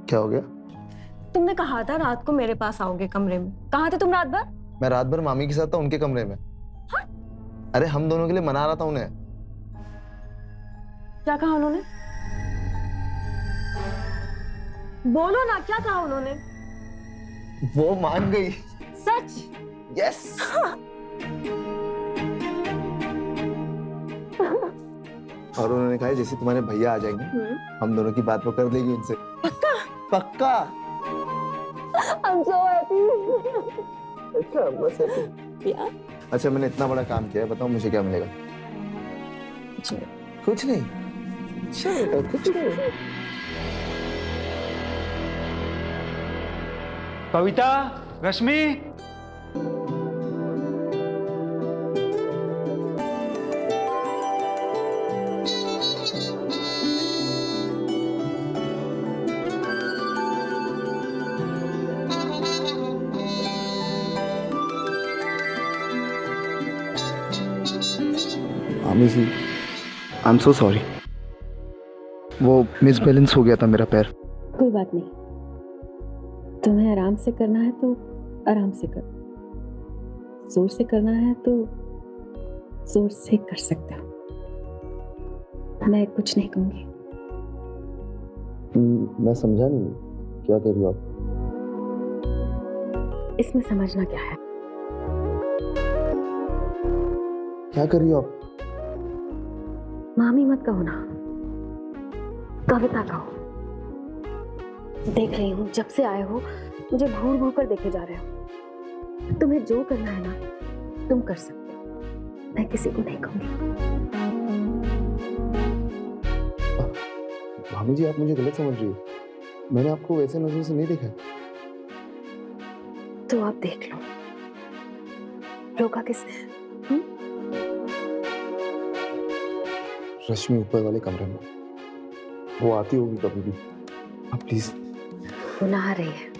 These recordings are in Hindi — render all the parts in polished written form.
क्या हो गया? तुमने कहा था रात को मेरे पास आओगे कमरे में। कहाँ थे तुम रात भर? मैं रात भर मामी के साथ था उनके कमरे में। हाँ? अरे हम दोनों के लिए मना रहा था उन्हें। क्या कहा उन्होंने? बोलो ना, क्या कहा उन्होंने? वो मान गई। सच? यस। और उन्होंने कहा जैसे तुम्हारे भैया आ जाएंगे हम दोनों की बात वो कर देगी उनसे। पक्का? पक्का। I'm so happy. अच्छा बस happy? या? अच्छा मैंने इतना बड़ा काम किया है, बताओ मुझे क्या मिलेगा? कुछ नहीं। अच्छा बेटा कुछ नहीं। कविता, रश्मि, मामी जी, आई एम सो सॉरी। वो मिसबैलेंस हो गया था मेरा पैर। कोई बात नहीं, तुम्हें आराम से करना है तो आराम से करो, जोर से करना है तो जोर से कर सकते हो। मैं कुछ नहीं कहूंगी। मैं समझा नहीं, क्या कर रही हो आप? इसमें समझना क्या है? क्या कर रही हो आप? मामी मत कहो ना, कविता कहो। देख रही हूँ जब से आए हो मुझे घूर घूर कर देखे जा रहे हो। तुम्हें जो करना है ना तुम कर सकते हो, मैं किसी को नहीं कहूंगी। मामी जी आप मुझे गलत समझ रही हो, मैंने आपको वैसे नजरों से नहीं देखा। तो आप देख लो, रोका किसने? रश्मि ऊपर वाले कमरे में, वो आती होगी कभी भी। आप प्लीज। वो नहा रही है,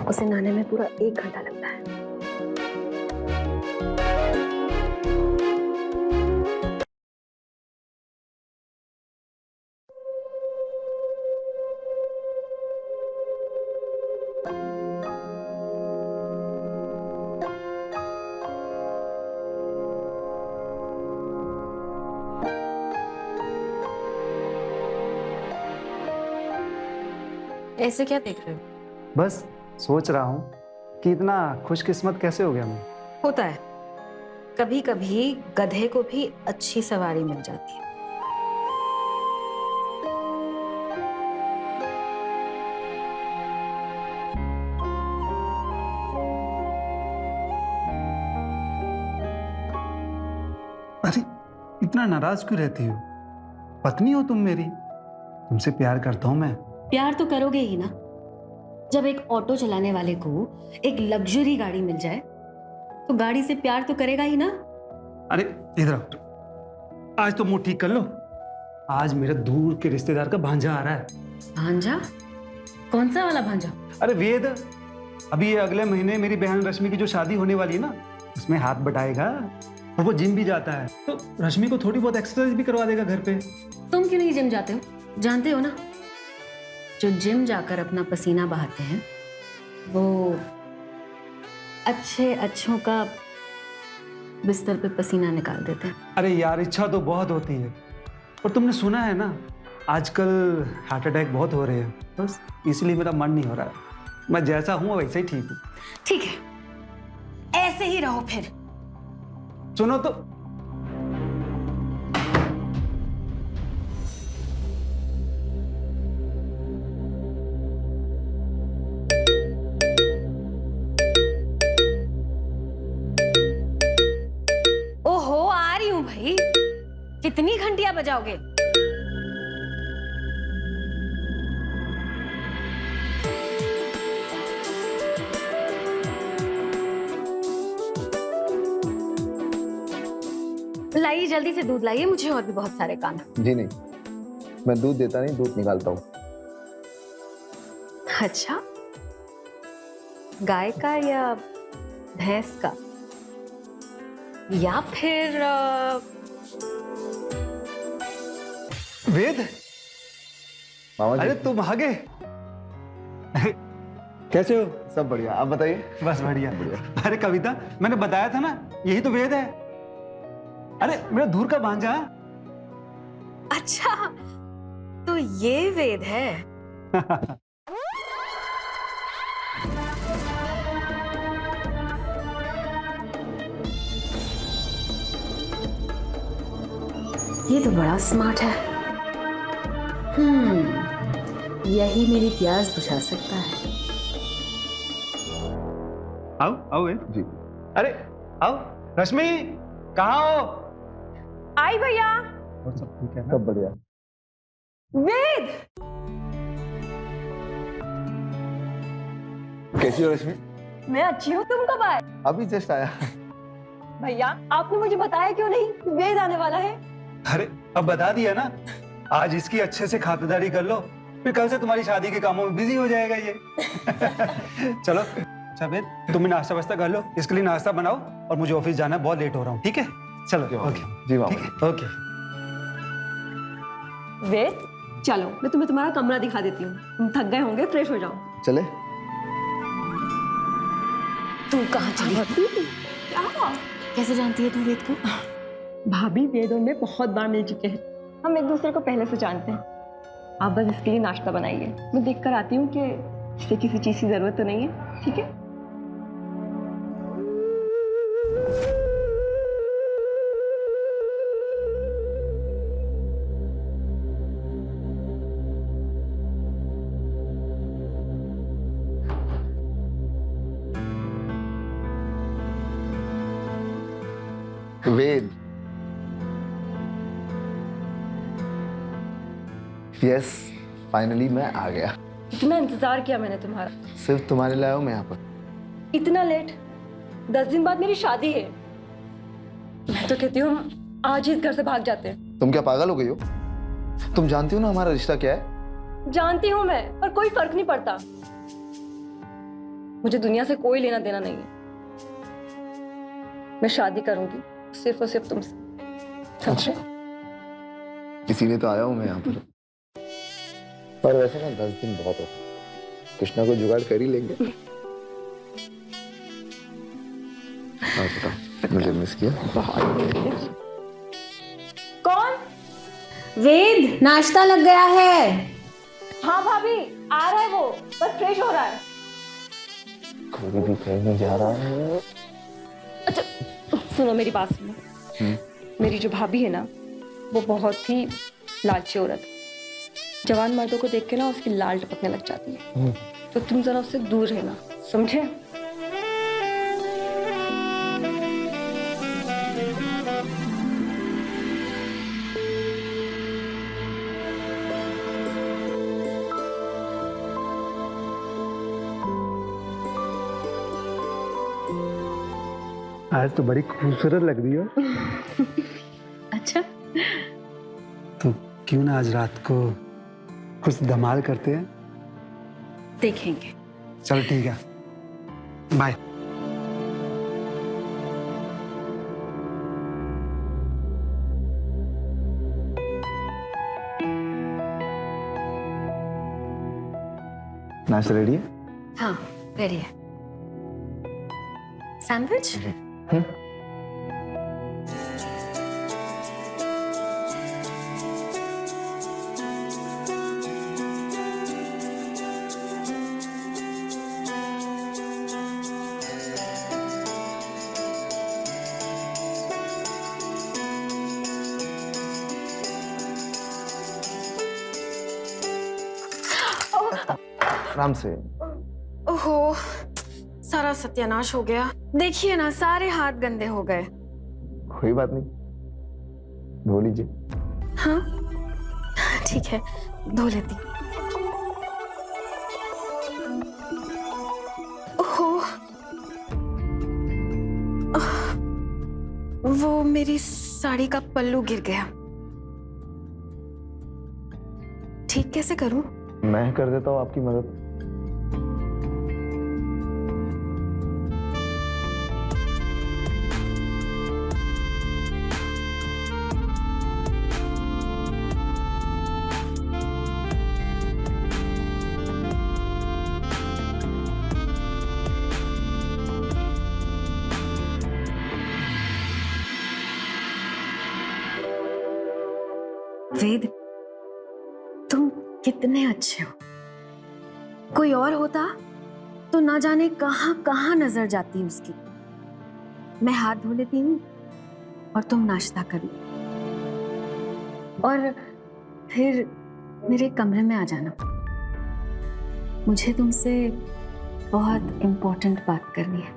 उसे नहाने में पूरा 1 घंटा लगता है। ऐसे क्या देख रहे हो? बस सोच रहा हूँ कि इतना खुशकिस्मत कैसे हो गया मैं। होता है, कभी कभी गधे को भी अच्छी सवारी मिल जाती है। अरे इतना नाराज क्यों रहती हो? पत्नी हो तुम मेरी, तुमसे प्यार करता हूँ मैं। प्यार तो करोगे ही ना। जब एक ऑटो चलाने वाले को एक लग्जरी गाड़ी मिल जाए तो गाड़ी से प्यार तो करेगा ही ना। अरे इधर आओ, आज तो मुंह ठीक कर लो। आज मेरे दूर के रिश्तेदार का भांजा आ रहा है। भांजा? कौन सा वाला भांजा? अरे वेद, अभी ये अगले महीने मेरी बहन रश्मि की जो शादी होने वाली है ना, उसमें हाथ बटाएगा और वो जिम भी जाता है, तो रश्मि को थोड़ी बहुत एक्सरसाइज भी करवा देगा घर पे। तुम क्यों नहीं जिम जाते हो? जानते हो ना, जो जिम जाकर अपना पसीना बहाते हैं वो अच्छे अच्छों का बिस्तर पे पसीना निकाल देते हैं। अरे यार, इच्छा तो बहुत होती है, और तुमने सुना है ना आजकल हार्ट अटैक बहुत हो रहे हैं, बस इसलिए मेरा मन नहीं हो रहा है। मैं जैसा हूँ वैसे ही ठीक हूँ। ठीक है, ऐसे ही रहो फिर। सुनो तो, ओहो, आ रही हूँ भाई। कितनी घंटियां बजाओगे? लाइए, जल्दी से दूध लाइए, मुझे और भी बहुत सारे काम हैं। जी नहीं, मैं दूध देता नहीं, दूध निकालता हूँ। अच्छा, गाय का या भैंस का, या फिर वेद, मामा जी। अरे तुम आ गए। कैसे हो? सब बढ़िया, आप बताइए। बस बढ़िया। अरे कविता, मैंने बताया था ना, यही तो वेद है। अरे मेरा दूर का भांजा। अच्छा, तो ये वेद है। ये तो बड़ा स्मार्ट है। यही मेरी प्यास बुझा सकता है। आओ आओ वेद जी। अरे आओ। रश्मि, कहाँ हो? आई भैया। और सब ठीक है ना? सब बढ़िया। वेद, कैसी हो रश्मि? मैं अच्छी हूँ, तुम कब आए? अभी जस्ट आया। भैया आपने मुझे बताया क्यों नहीं? वेद आने वाला है। अरे अब बता दिया ना, आज इसकी अच्छे से खातिरदारी कर लो, फिर कल से तुम्हारी शादी के कामों में बिजी हो जाएगा ये। चलो अच्छा वेद, तुम भी नाश्ता वास्ता कर लो, इसके लिए नाश्ता बनाओ और मुझे ऑफिस जाना है, बहुत लेट हो रहा हूँ। ठीक है चलो। ओके जी मामा। ठीक है ओके। वेद चलो, मैं तुम्हें तुम्हारा कमरा दिखा देती हूँ। तुम थक गए होंगे, फ्रेश हो जाओ। चले। तू कहाँ चली? क्या? कैसे जानती है तू वेद को? भाभी वेद और मैं बहुत बार मिल चुके हैं, हम एक दूसरे को पहले से जानते हैं। आप बस इसके लिए नाश्ता बनाइए, मैं देख कर आती हूँ कि इसे किसी चीज की जरूरत तो नहीं है। ठीक है? वेद। यस, फाइनली मैं आ गया। इतना इंतजार किया मैंने तुम्हारा। सिर्फ तुम्हारे लिए आया हूँ मैं यहाँ पर। इतना लेट? 10 दिन बाद मेरी शादी है। मैं तो कहती हूँ आज ही इस घर से भाग जाते हैं। तुम क्या पागल हो गई हो? तुम जानती हो ना हमारा रिश्ता क्या है? जानती हूँ मैं, पर कोई फर्क नहीं पड़ता। मुझे दुनिया से कोई लेना देना नहीं है। मैं शादी करूंगी सिर्फ और सिर्फ तुमसे। समझे? इसीलिए तो आया हूँ मैं यहाँ पर वैसे ना 10 दिन बहुत हो, कुछ ना कुछ जुगाड़ कर ही लेंगे। हाँ बताओ, मुझे मिस किया? कौन? वेद, नाश्ता लग गया है। हाँ भाभी, आ रहा है वो, बस फ्रेश हो रहा है। कोई भी कहीं नहीं जा रहा है। अच्छा सुनो, मेरी बात सुनो। मेरी जो भाभी है ना, वो बहुत ही लालची औरत है। जवान मर्दों को देख के ना उसकी लाल टपकने लग जाती है। तो तुम जरा उससे दूर रहना, समझे? आज तो बड़ी खूबसूरत लग रही हो। अच्छा, तो क्यों ना आज रात को कुछ धमाल करते हैं? देखेंगे। चलो ठीक है, बाय। नाश्ता रेडी है? हाँ रेडी है। सैंडविच? आराम से। ओहो, सारा सत्यानाश हो गया। देखिए ना, सारे हाथ गंदे हो गए। कोई बात नहीं, धो लीजिए। हाँ ठीक है, धो लेती। ओहो, वो मेरी साड़ी का पल्लू गिर गया। ठीक कैसे करूं? मैं कर देता हूँ आपकी मदद। वेद, तुम कितने अच्छे हो। कोई और होता तो ना जाने कहां कहां नजर जाती उसकी। मैं हाथ धो लेती हूँ और तुम नाश्ता कर लो, और फिर मेरे कमरे में आ जाना। मुझे तुमसे बहुत इम्पोर्टेंट बात करनी है।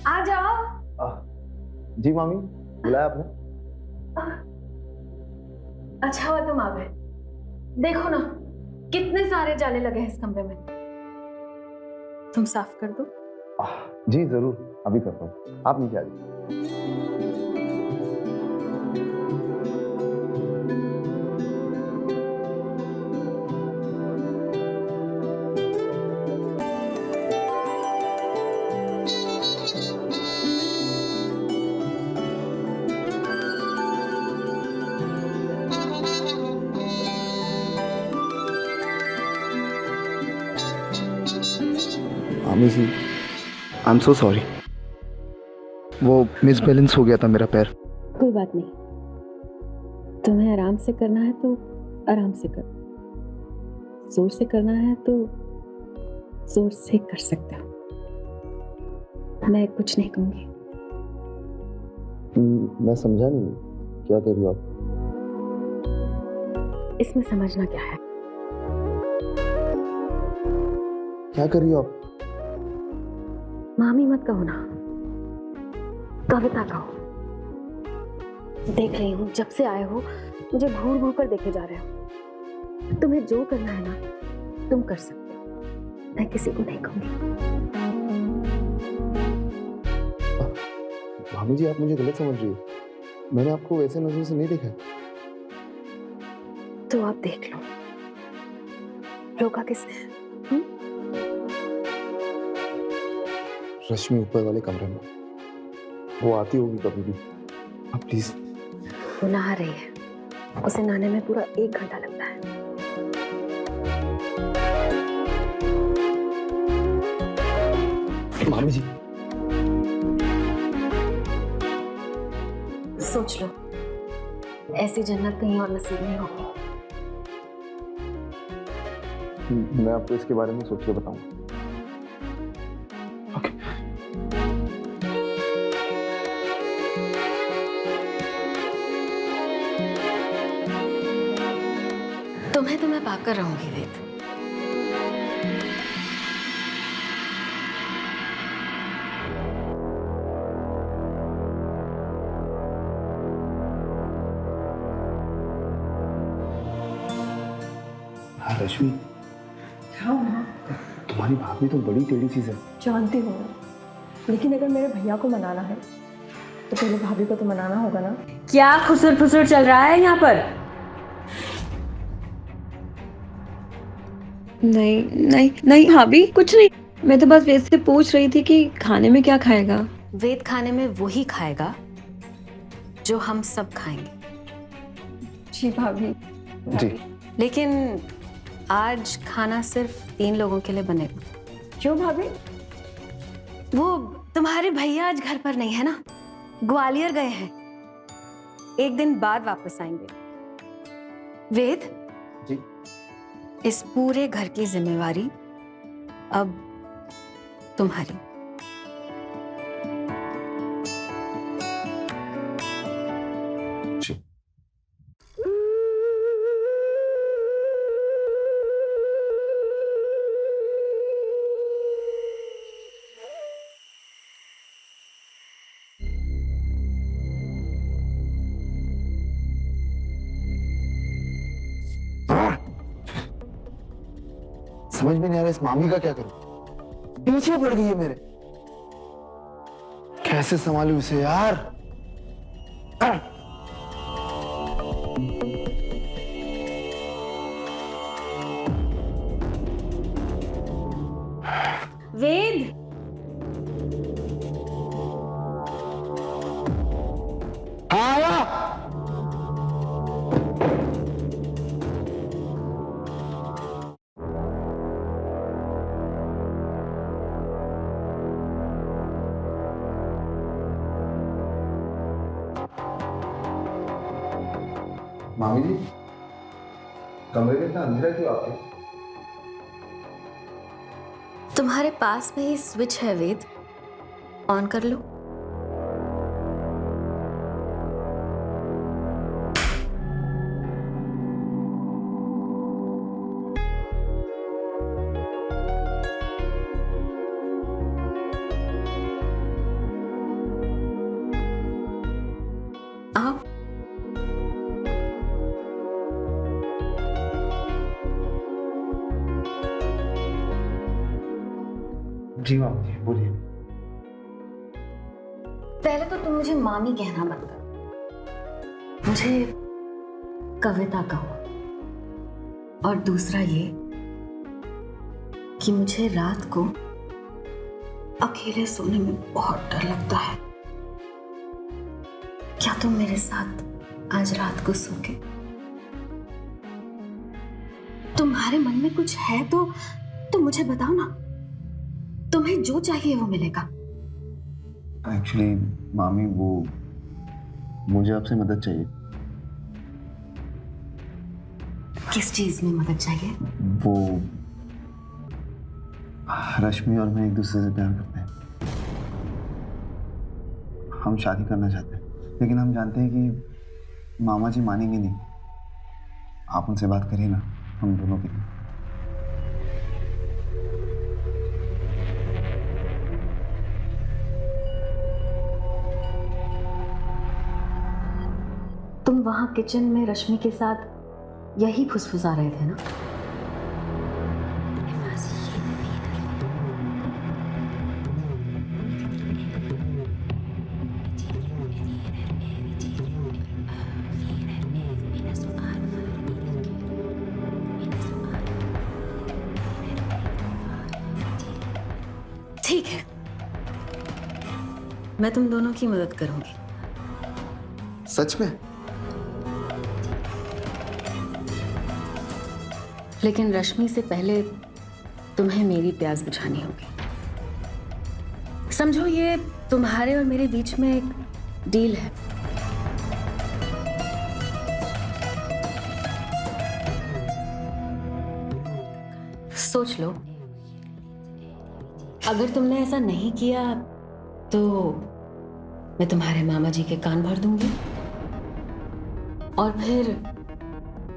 आ जाओ। जी मामी, बुलाया आपने? अच्छा हुआ तुम आ गए। देखो ना, कितने सारे जाले लगे हैं इस कमरे में। तुम साफ कर दो। जी जरूर, अभी करता हूँ। आप नीचे आ जाइए। मामी जी, आई एम सो सॉरी। वो मिसबैलेंस हो गया था मेरा पैर। कोई बात नहीं, तुम्हें आराम से करना है तो आराम से करो, जोर से करना है तो जोर से कर सकते हो। मैं कुछ नहीं कहूंगी। मैं समझा नहीं, क्या कह रही हो आप? इसमें समझना क्या है? क्या कर रही हो आप? मामी मत कहो ना, कविता कहो। देख रही हूँ जब से आए हो मुझे घूर घूर कर देखे जा रहे हो। तुम्हें जो करना है ना तुम कर सकते हो, मैं किसी को नहीं कहूंगी। मामी जी, आप मुझे गलत समझ रही हो। मैंने आपको वैसे नजरों से नहीं देखा। तो आप देख लो, रोका किसने? रश्मि ऊपर वाले कमरे में, वो आती होगी कभी भी। आप प्लीज। वो नहा रही है, उसे नहाने में पूरा 1 घंटा लगता है। मामी जी, सोच लो, ऐसी जन्नत कहीं और नसीब नहीं होगी। मैं आपको इसके बारे में सोच के बताऊंगा। ओके। तुम्हें तो मैं पाकर रहूंगी वेद। हाँ रश्मि, क्या हुआ? तुम्हारी भाभी तो बड़ी टेढ़ी चीज है। जानती हूँ, लेकिन अगर मेरे भैया को मनाना है तो पहले भाभी को तो मनाना होगा ना। क्या खुसर फुसर चल रहा है यहाँ पर? नहीं नहीं नहीं भाभी, कुछ नहीं। मैं तो बस वैसे पूछ रही थी कि खाने में क्या खाएगा। वेद खाने में वही खाएगा जो हम सब खाएंगे। जी भाभी। जी। लेकिन आज खाना सिर्फ 3 लोगों के लिए बनेगा। क्यों भाभी? वो तुम्हारे भैया आज घर पर नहीं है ना, ग्वालियर गए हैं। 1 दिन बाद वापस आएंगे। वेद जी। इस पूरे घर की जिम्मेवारी अब तुम्हारी। जी। समझ में नहीं आ रहा इस मामी का क्या करूं। पीछे पड़ गई है मेरे। कैसे संभालूं इसे यार? वेद, मामी जी, कमरे में इतना अंधेरा क्यों आपके? तुम्हारे पास में ही स्विच है वेद, ऑन कर लो। आओ। जी मामी जी, बोलिए। पहले तो तुम मुझे मामी कहना मत करो, मुझे कविता कहो। और दूसरा ये कि मुझे रात को अकेले सोने में बहुत डर लगता है। क्या तुम मेरे साथ आज रात को सोओगे? तुम्हारे मन में कुछ है तो मुझे बताओ ना, तुम्हें जो चाहिए वो मिलेगा। एक्चुअली मामी, वो मुझे आपसे मदद चाहिए। किस चीज में मदद चाहिए? वो रश्मि और मैं एक दूसरे से प्यार करते हैं। हम शादी करना चाहते हैं, लेकिन हम जानते हैं कि मामा जी मानेंगे नहीं। आप उनसे बात करिए ना, हम दोनों के लिए। तुम वहां किचन में रश्मि के साथ यही फुसफुसा रहे थे ना? ठीक है, मैं तुम दोनों की मदद करूंगी। सच में? लेकिन रश्मि से पहले तुम्हें मेरी प्यास बुझानी होगी। समझो ये तुम्हारे और मेरे बीच में एक डील है। सोच लो, अगर तुमने ऐसा नहीं किया तो मैं तुम्हारे मामा जी के कान भर दूंगी, और फिर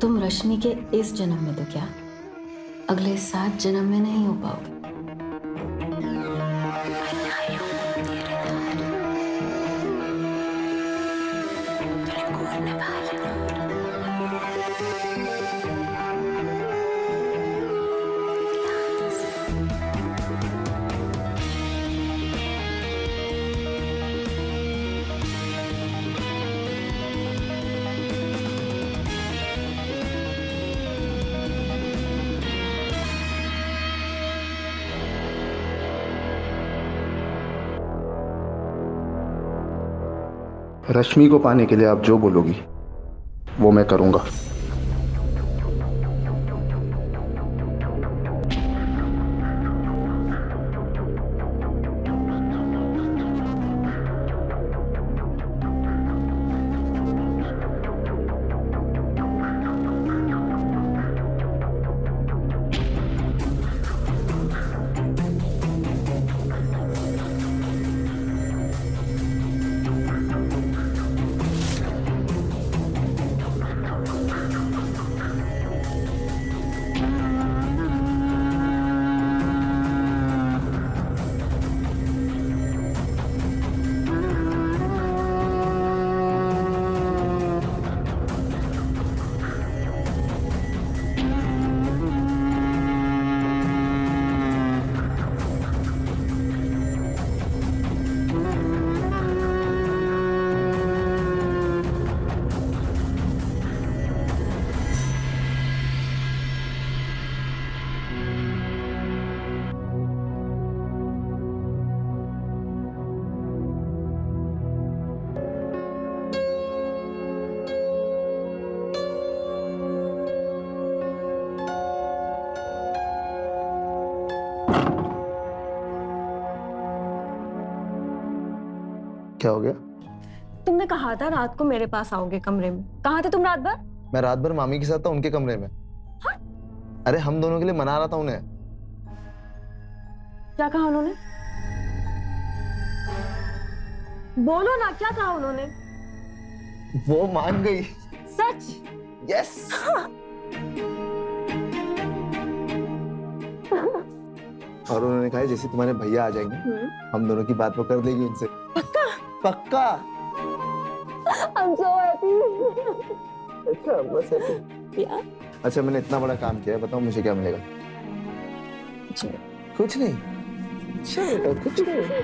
तुम रश्मि के इस जन्म में तो क्या, अगले 7 जन्म में नहीं हो पाओगे। रश्मि को पाने के लिए आप जो बोलोगी वो मैं करूंगा। क्या हो गया? तुमने कहा था रात को मेरे पास आओगे कमरे में, कहाँ थे तुम रात भर? मैं रात भर मामी के साथ था उनके कमरे में। अरे हम दोनों के लिए मना रहा था उन्हें। क्या कहा उन्होंने? बोलो ना, क्या कहा उन्होंने? वो मान गई। सच? यस। और उन्होंने कहा जैसे तुम्हारे भैया आ जाएंगे हम दोनों की बात वो कर देगी उनसे। पक्का? पक्का। I'm so happy. अच्छा बस happy। Yeah. अच्छा मैंने इतना बड़ा काम किया है, बताओ मुझे क्या मिलेगा? कुछ नहीं। अच्छा बेटा कुछ नहीं।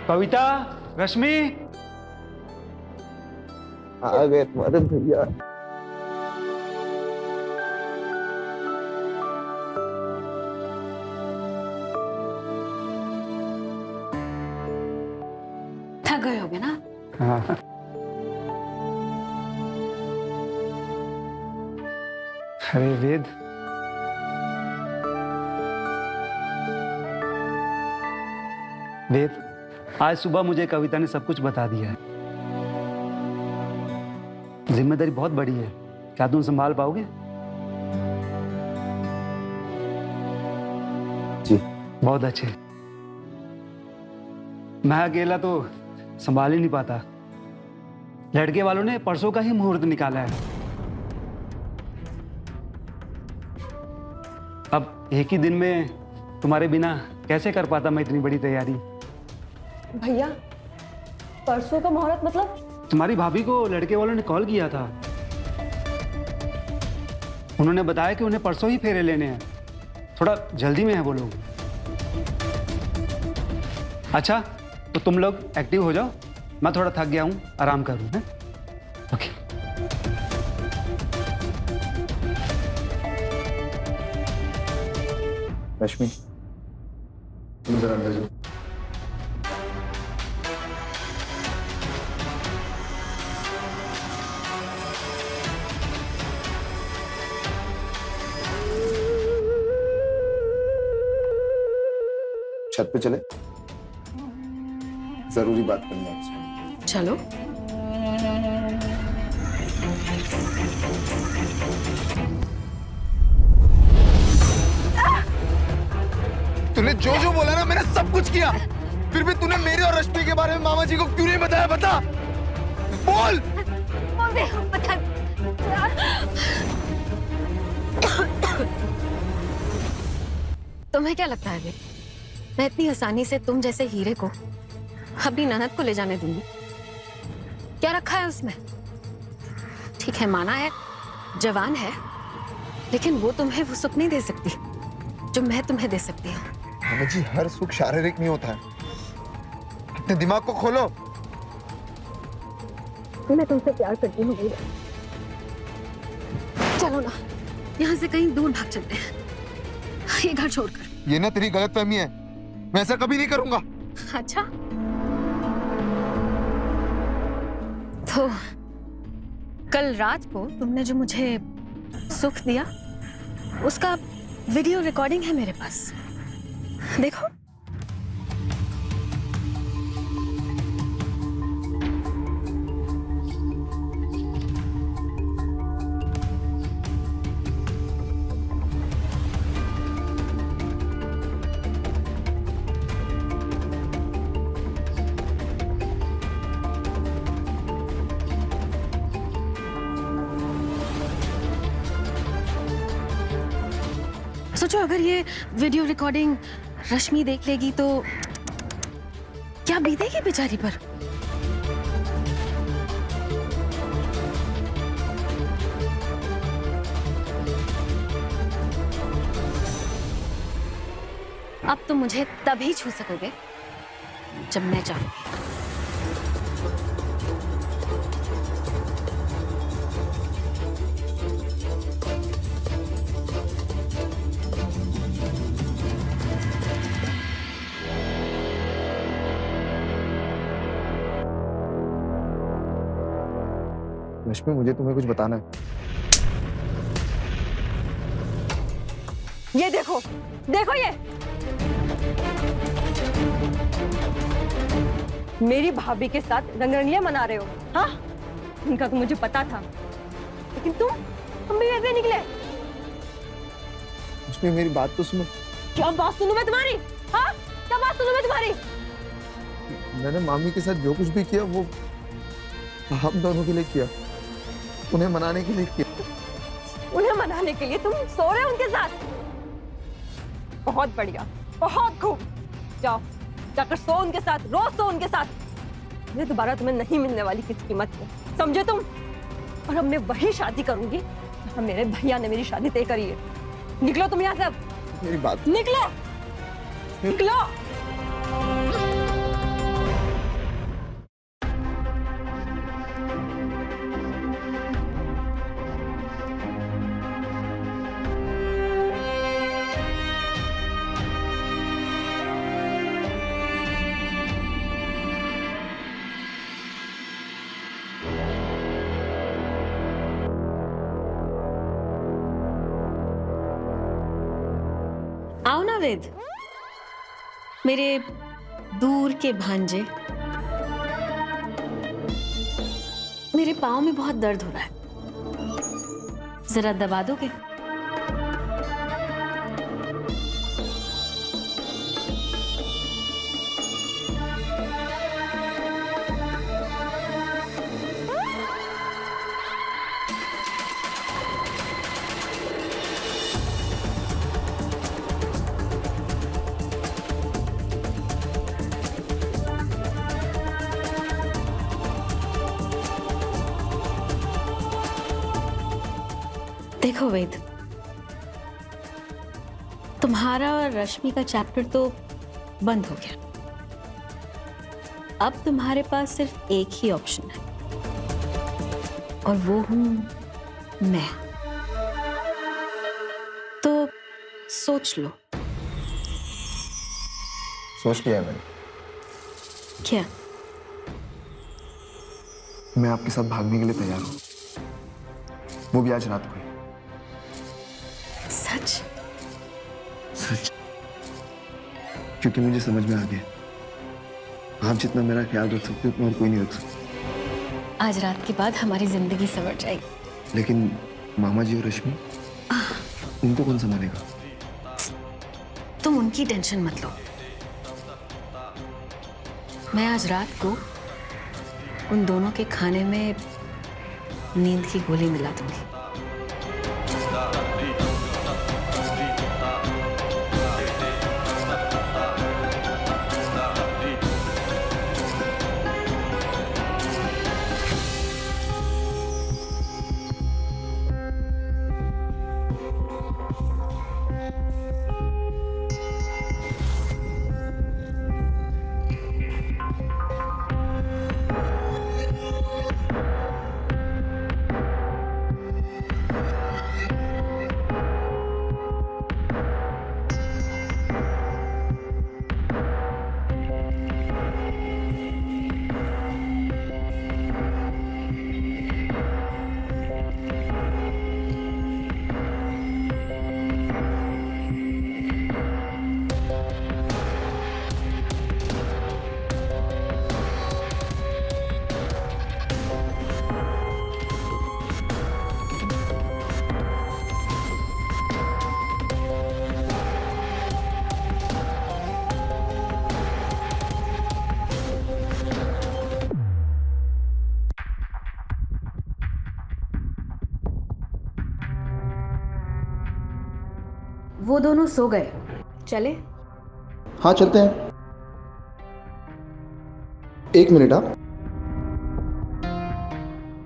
कविता, रश्मि, आ गए तुम्हारे भैया। थक गए होगे ना? हाँ। अरे वेद, वेद, आज सुबह मुझे कविता ने सब कुछ बता दिया है। जिम्मेदारी बहुत बड़ी है, क्या तुम संभाल पाओगे? जी। बहुत अच्छे। मैं अकेला तो संभाल ही नहीं पाता। लड़के वालों ने परसों का ही मुहूर्त निकाला है। अब एक ही दिन में तुम्हारे बिना कैसे कर पाता मैं इतनी बड़ी तैयारी? भैया, परसों का मुहूर्त मतलब? तुम्हारी भाभी को लड़के वालों ने कॉल किया था। उन्होंने बताया कि उन्हें परसों ही फेरे लेने हैं, थोड़ा जल्दी में है वो लोग। अच्छा तो तुम लोग एक्टिव हो जाओ, मैं थोड़ा थक गया हूँ, आराम करूँ। हैं? ओके। रश्मि तुम जरा अंदर जाओ। छत पे चले, जरूरी बात करनी है आपसे। चलो। तूने जो जो बोला ना मैंने सब कुछ किया, फिर भी तूने मेरे और रश्मि के बारे में मामा जी को क्यों नहीं बताया? बता, बोल। तुम्हें क्या लगता है बे? मैं इतनी आसानी से तुम जैसे हीरे को अपनी ननद को ले जाने दूंगी? क्या रखा है उसमें? ठीक है, माना है जवान है, लेकिन वो तुम्हें वो सुख नहीं दे सकती जो मैं तुम्हें दे सकती हूँ। मामा जी हर सुख शारीरिक नहीं होता है, अपने दिमाग को खोलो। मैं तुमसे प्यार करती हूँ। चलो ना, यहाँ से कहीं दूर भाग चलते हैं, ये घर छोड़कर। ये ना तेरी गलतफहमी है, मैं ऐसा कभी नहीं करूंगा। अच्छा, तो कल रात को तुमने जो मुझे सुख दिया उसका वीडियो रिकॉर्डिंग है मेरे पास, देखो। सोचो अगर ये वीडियो रिकॉर्डिंग रश्मि देख लेगी तो क्या बीतेगी बेचारी पर? अब तुम मुझे तभी छू सकोगे जब मैं चाहूंगी। रश्मि मुझे तुम्हें कुछ बताना है। ये देखो, देखो ये मेरी भाभी के साथ रंगरलियां मना रहे हो? हाँ, उनका तो मुझे पता था, लेकिन तुम भी ऐसे निकले। उसमें मेरी बात तो सुनो। क्या बात सुनूं मैं तुम्हारी? हाँ, क्या बात सुनूं मैं तुम्हारी? मैंने मामी के साथ जो कुछ भी किया वो हम दोनों के लिए किया, उन्हें मनाने के लिए किया। उन्हें मनाने के लिए तुम सो रहे हो उनके साथ? बहुत बढ़िया, बहुत खूब। जाओ, जाकर सो उनके साथ, रोज सो उनके साथ। मैं दोबारा तुम्हें नहीं मिलने वाली किसी कीमत पे, समझे तुम? और अब मैं वही शादी करूंगी जहां मेरे भैया ने मेरी शादी तय करी है। निकलो तुम यहाँ से अब। मेरी बात निकलो, निकलो। आओ ना वेद, मेरे दूर के भांजे। मेरे पाँव में बहुत दर्द हो रहा है, जरा दबा दोगे? देखो वेद, तुम्हारा और रश्मि का चैप्टर तो बंद हो गया। अब तुम्हारे पास सिर्फ एक ही ऑप्शन है, और वो हूं मैं। तो सोच लो। सोच लिया मैंने। क्या? मैं आपके साथ भागने के लिए तैयार हूँ, वो भी आज रात को। सच? सच, क्योंकि मुझे समझ में आ गया, आप जितना मेरा ख्याल रख सकते हो उतना और कोई नहीं रख सकता। आज रात के बाद हमारी जिंदगी संवर जाएगी। लेकिन मामा जी और रश्मि, उनको कौन संभालेगा? तुम उनकी टेंशन मत लो। मैं आज रात को उन दोनों के खाने में नींद की गोली मिला दूंगी। वो दोनों सो गए, चले? हाँ चलते हैं। एक मिनट आप,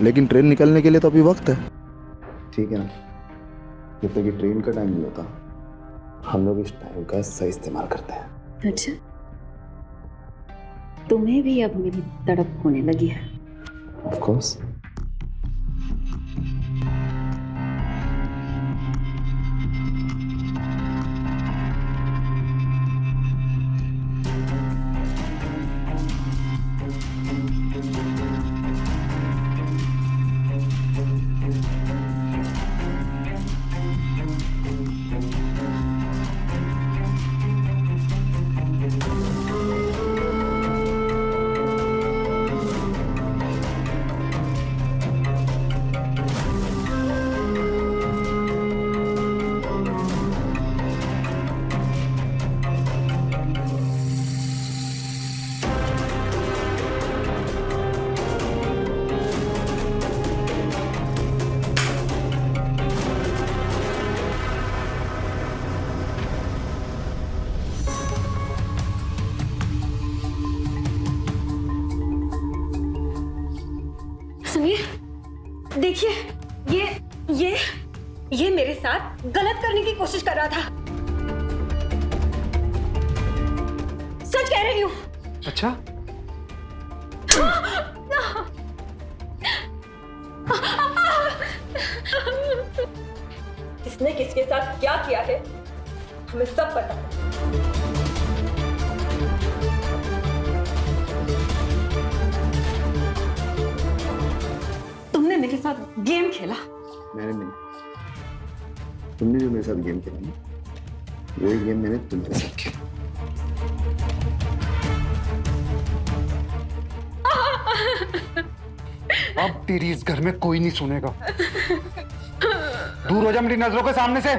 लेकिन ट्रेन निकलने के लिए तो अभी वक्त है। ठीक है ना, जब तक ये ट्रेन का टाइम नहीं होता हम लोग इस टाइम का सही इस्तेमाल करते हैं। अच्छा, तुम्हें भी अब मेरी तड़प होने लगी है? Of course. देखिए, ये मेरे साथ गलत करने की कोशिश कर रहा था। सच कह रही हूँ। अच्छा, किसने किसके साथ क्या किया है हमें सब पता है। तुमने मेरे साथ गेम खेला। मैंने नहीं, तुमने जो मेरे साथ गेम खेला ना, वही गेम मैंने तुम्हारे साथ खेला। अब तेरी इस घर में कोई नहीं सुनेगा। दूर हो जा मेरी नजरों के सामने से।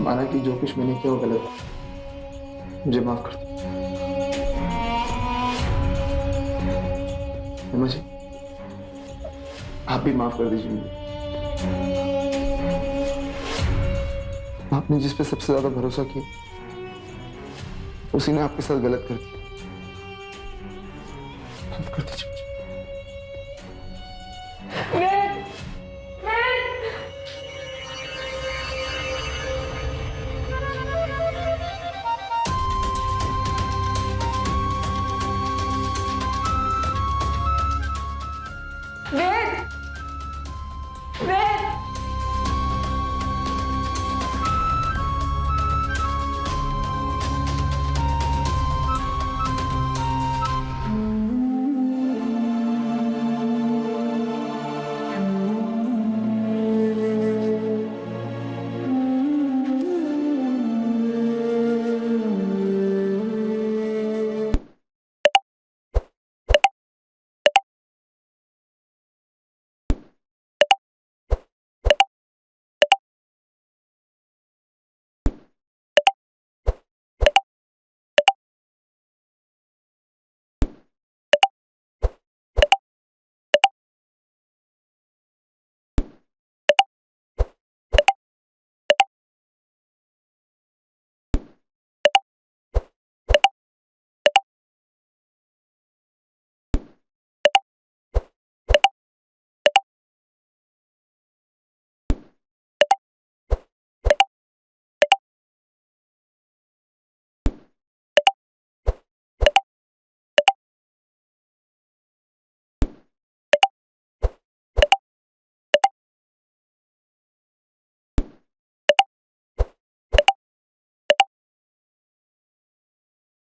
माना कि जो कुछ मैंने किया वो गलत है, मुझे माफ कर दो। मुझे आप भी माफ कर दीजिए मुझे। आपने जिस पे सबसे ज्यादा भरोसा किया, उसी ने आपके साथ गलत कर दिया। माफ कर दीजिए मुझे।